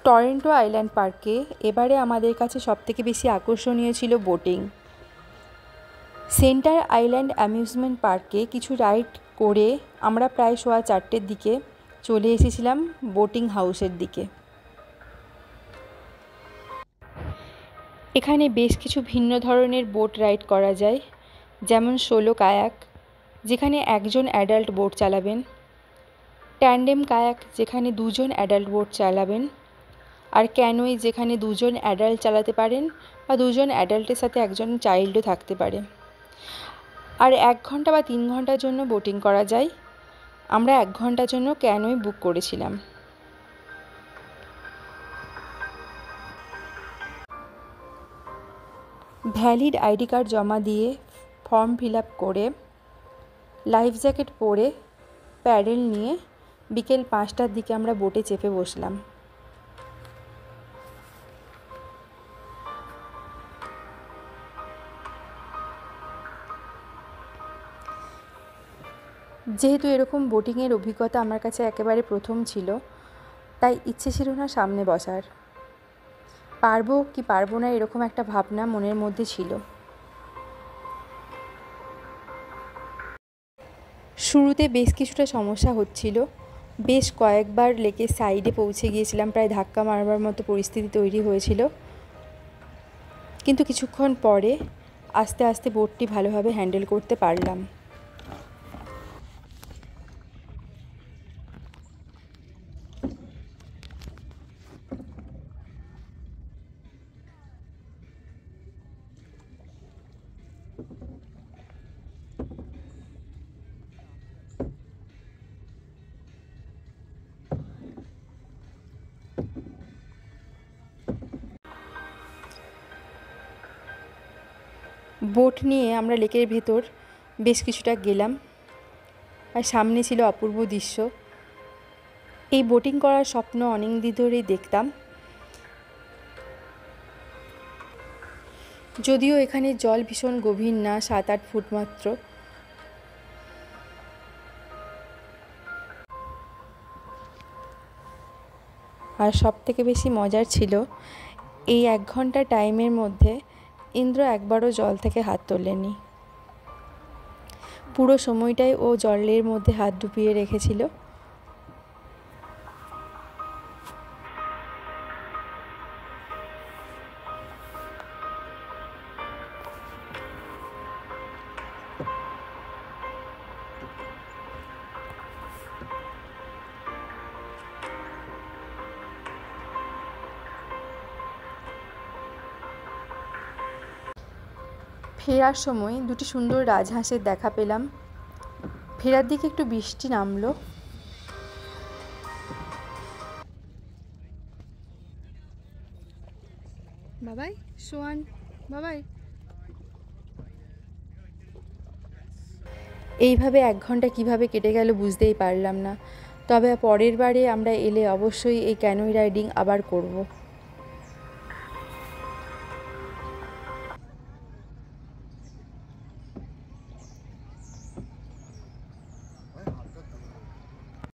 Toronto island পার্কে এবারে আমাদের কাছে সবথেকে বেশি আকর্ষণীয় ছিল বোটিং। সেন্টার আইল্যান্ড অ্যামিউজমেন্ট পার্কে কিছু রাইড করে আমরা প্রায় 4:15 দিকে চলে এসেছিলাম বোটিং হাউসের দিকে। এখানে বেশ কিছু ভিন্ন ধরনের বোট রাইড করা যায়, যেমন সোলো কায়াক, যেখানে একজন অ্যাডাল্ট বোট চালাবেন, ট্যান্ডেম কায়াক, যেখানে দুজন অ্যাডাল্ট বোট চালাবেন, আর ক্যানোই, যেখানে দুজন অ্যাডাল্ট চালাতে পারেন বা দুজন অ্যাডাল্টের সাথে একজন চাইল্ডও থাকতে পারে। আর 1 ঘন্টা বা 3 ঘন্টার জন্য বোটিং করা যায়। আমরা 1 ঘন্টার জন্য ক্যানোই বুক করেছিলাম। ভ্যালিড আইডি কার্ড জমা দিয়ে ফর্ম ফিল আপ করে লাইফ জ্যাকেট পরে প্যাডেল নিয়ে বিকেল 5টার দিকে আমরা বোটে চেপে বসলাম। যেহেতু এরকম বোটিংয়ের অভিজ্ঞতা আমার কাছে একেবারে প্রথম ছিল, তাই ইচ্ছে ছিল না সামনে বসার। পারবো কি পারবো না এরকম একটা ভাবনা মনের মধ্যে ছিল। শুরুতে বেশ কিছুটা সমস্যা হচ্ছিল, বেশ কয়েকবার লেকের সাইডে পৌঁছে গিয়েছিলাম, প্রায় ধাক্কা মারবার মতো পরিস্থিতি তৈরি হয়েছিল। কিন্তু কিছুক্ষণ পরে আস্তে আস্তে বোটটি ভালোভাবে হ্যান্ডেল করতে পারলাম। বোট নিয়ে আমরা লেকের ভেতর বেশ কিছুটা গেলাম, আর সামনে ছিল অপূর্ব দৃশ্য। এই বোটিং করার স্বপ্ন অনেক দিন ধরেই দেখতাম, যদিও এখানে জল ভীষণ গভীর না, 7-8 ফুট মাত্র। আর সবথেকে বেশি মজার ছিল এই 1 ঘন্টা টাইমের মধ্যে ইন্দ্র একবারও জল থেকে হাত তোলেনি। পুরো সময়টাই ও জলের মধ্যে হাত ডুবিয়ে রেখেছিল। ফেরার সময় দুটি সুন্দর রাজহাঁসের দেখা পেলাম। ফেরার দিকে একটু বৃষ্টি নামলো। বাবাই সোয়ান, বাবাই। এইভাবে 1 ঘন্টা কিভাবে কেটে গেল বুঝতেই পারলাম না। তবে পরের বারে আমরা এলে অবশ্যই এই ক্যানোই রাইডিং আবার করব।